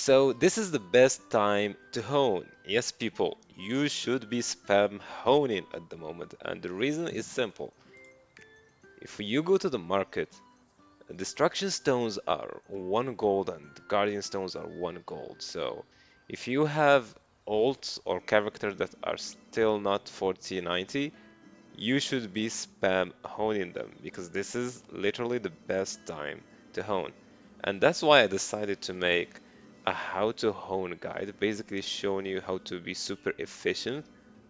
So this is the best time to hone. Yes, people, you should be spam honing at the moment, and the reason is simple. If you go to the market, destruction stones are 1 gold and guardian stones are 1 gold. So if you have alts or characters that are still not 4090, you should be spam honing them because this is literally the best time to hone. And that's why I decided to make a how to hone guide, basically showing you how to be super efficient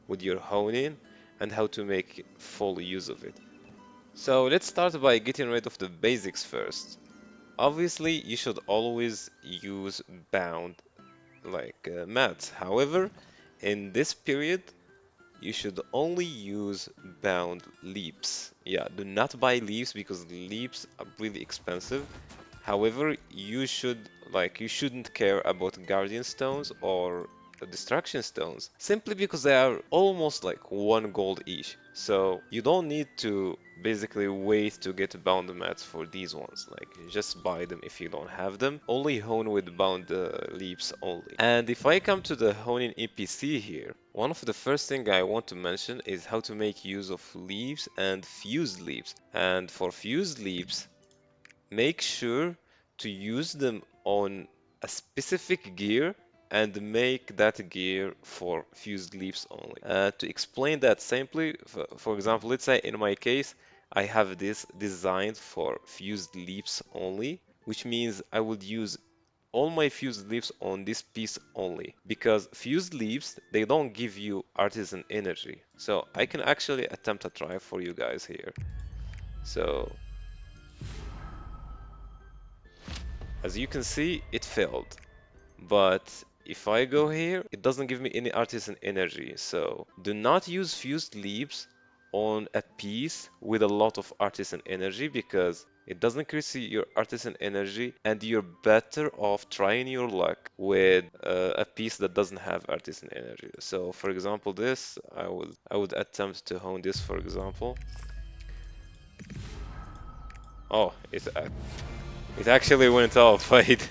with your honing and how to make full use of it. So let's start by getting rid of the basics first. Obviously, you should always use bound like mats. However, in this period, you should only use bound leaps. Yeah, do not buy leaps because leaps are really expensive. However, you shouldn't care about guardian stones or destruction stones simply because they are almost like 1 gold each. So you don't need to basically wait to get bound mats for these ones. Like just buy them if you don't have them. Only hone with bound leaps only. And if I come to the honing NPC here, one of the first thing I want to mention is how to make use of leaves and fused leaves. And for fused leaves, make sure to use them on a specific gear and make that gear for fused leaves only. To explain that simply, for example, let's say in my case, I have this designed for fused leaves only, which means I would use all my fused leaves on this piece only because fused leaves they don't give you artisan energy. So I can actually attempt a try for you guys here. So as you can see, it failed. But if I go here, it doesn't give me any artisan energy. So do not use fused leaves on a piece with a lot of artisan energy because it doesn't increase your artisan energy and you're better off trying your luck with a piece that doesn't have artisan energy. So for example, this, I would attempt to hone this for example. Oh, it actually went off. Wait.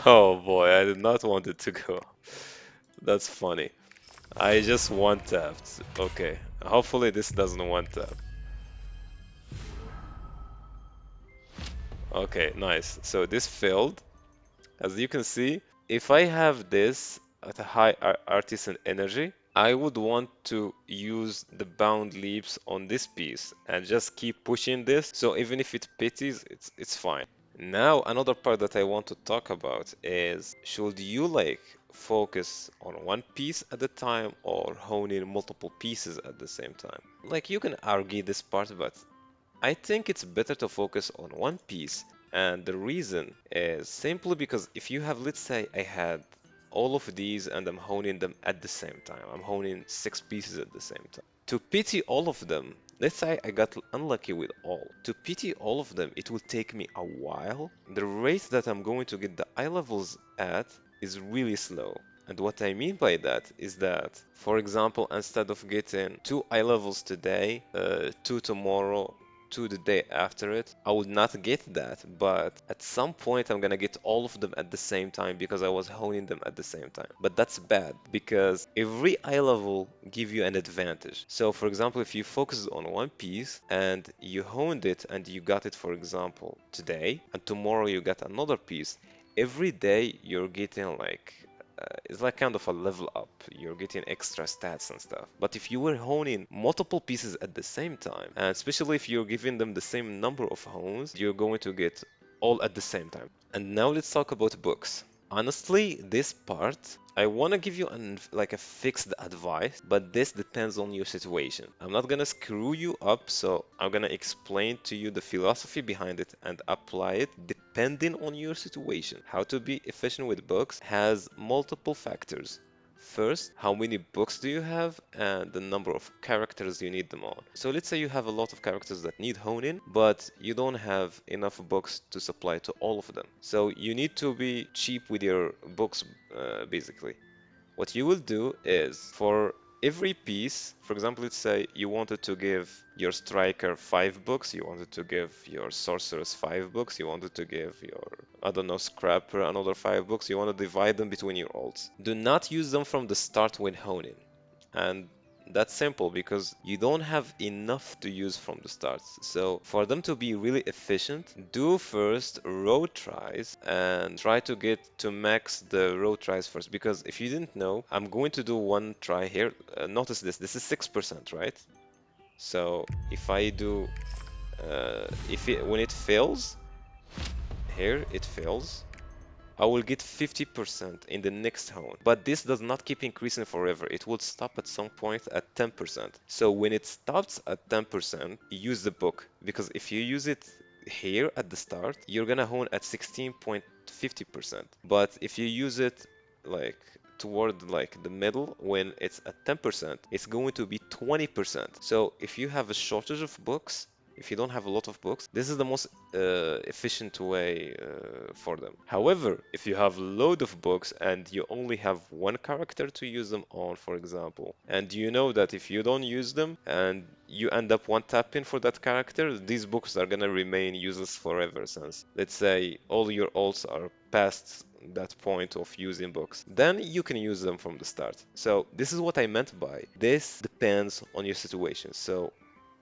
Oh boy, I did not want it to go. That's funny. I just one tapped. Okay. Hopefully this doesn't one tap. Okay, nice. So this failed. As you can see, if I have this at a high artisan energy, I would want to use the bound leaps on this piece and just keep pushing this. So even if it pities, it's fine. Now, another part that I want to talk about is should you like focus on one piece at a time or hone in multiple pieces at the same time? Like you can argue this part, but I think it's better to focus on one piece. And the reason is simply because if you have, let's say, I had all of these and I'm honing them at the same time, I'm honing 6 pieces at the same time. To pity all of them, let's say I got unlucky with all. To pity all of them, it will take me a while. The rate that I'm going to get the eye levels at is really slow. And what I mean by that is that, for example, instead of getting 2 eye levels today, 2 tomorrow, 2 the day after it, I would not get that, but at some point I'm gonna get all of them at the same time because I was honing them at the same time. But that's bad because every eye level give you an advantage. So for example, if you focus on one piece and you honed it and you got it, for example, today, and tomorrow you got another piece, every day you're getting like it's like kind of a level up. You're getting extra stats and stuff. But if you were honing multiple pieces at the same time, and especially if you're giving them the same number of hones, you're going to get all at the same time. And now let's talk about books. Honestly, this part, I want to give you like a fixed advice, but this depends on your situation. I'm not gonna screw you up, so I'm gonna explain to you the philosophy behind it and apply it depending on your situation. How to be efficient with books has multiple factors. First, how many books do you have and the number of characters you need them on. So let's say you have a lot of characters that need honing, but you don't have enough books to supply to all of them. So you need to be cheap with your books, basically. What you will do is for every piece, for example, let's say you wanted to give your striker 5 books, you wanted to give your sorceress 5 books, you wanted to give your, I don't know, scrapper another 5 books, you want to divide them between your alts. Do not use them from the start when honing. And that's simple because you don't have enough to use from the start. So for them to be really efficient, do first row tries and try to get to max the row tries first. Because if you didn't know, I'm going to do one try here. Notice this. This is 6%, right? So if I do, if it when it fails, here it fails. I will get 50% in the next hone. But this does not keep increasing forever. It will stop at some point at 10%. So when it stops at 10%, use the book. Because if you use it here at the start, you're gonna hone at 16.50%. But if you use it like toward like the middle when it's at 10%, it's going to be 20%. So if you have a shortage of books, if you don't have a lot of books, this is the most efficient way for them. However, if you have a load of books and you only have one character to use them on, for example, and you know that if you don't use them and you end up one tapping for that character, these books are gonna remain useless forever since, let's say, all your alts are past that point of using books. Then you can use them from the start. So this is what I meant by this depends on your situation. So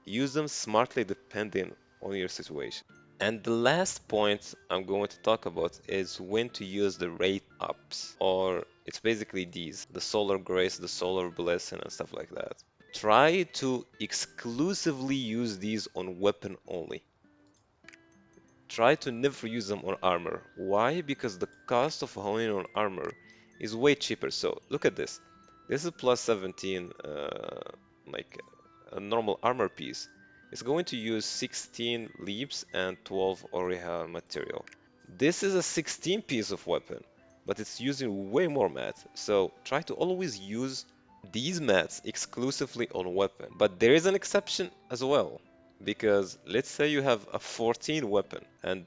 use them smartly depending on your situation. And the last point I'm going to talk about is when to use the rate ups, or it's basically these, the solar grace, the solar blessing, and stuff like that. Try to exclusively use these on weapon only. Try to never use them on armor. Why? Because the cost of honing on armor is way cheaper. So look at this. This is plus 17, like a normal armor piece. It's going to use 16 leaps and 12 Oriha material. This is a 16 piece of weapon, but it's using way more mats. So try to always use these mats exclusively on weapon. But there is an exception as well. Because let's say you have a 14 weapon and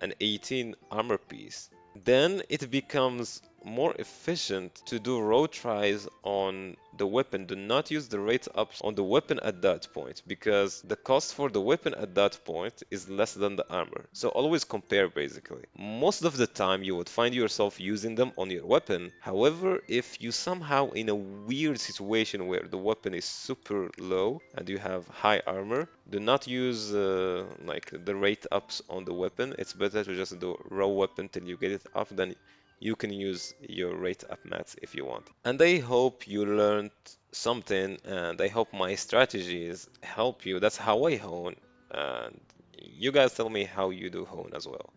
an 18 armor piece, then it becomes more efficient to do row tries on the weapon. Do not use the rate ups on the weapon at that point because the cost for the weapon at that point is less than the armor. So always compare basically. Most of the time you would find yourself using them on your weapon. However, if you somehow in a weird situation where the weapon is super low and you have high armor, do not use like the rate ups on the weapon. It's better to just do raw weapon till you get it up, then you can use your rate up mats if you want. And I hope you learned something, and I hope my strategies help you. That's how I hone, and you guys tell me how you do hone as well.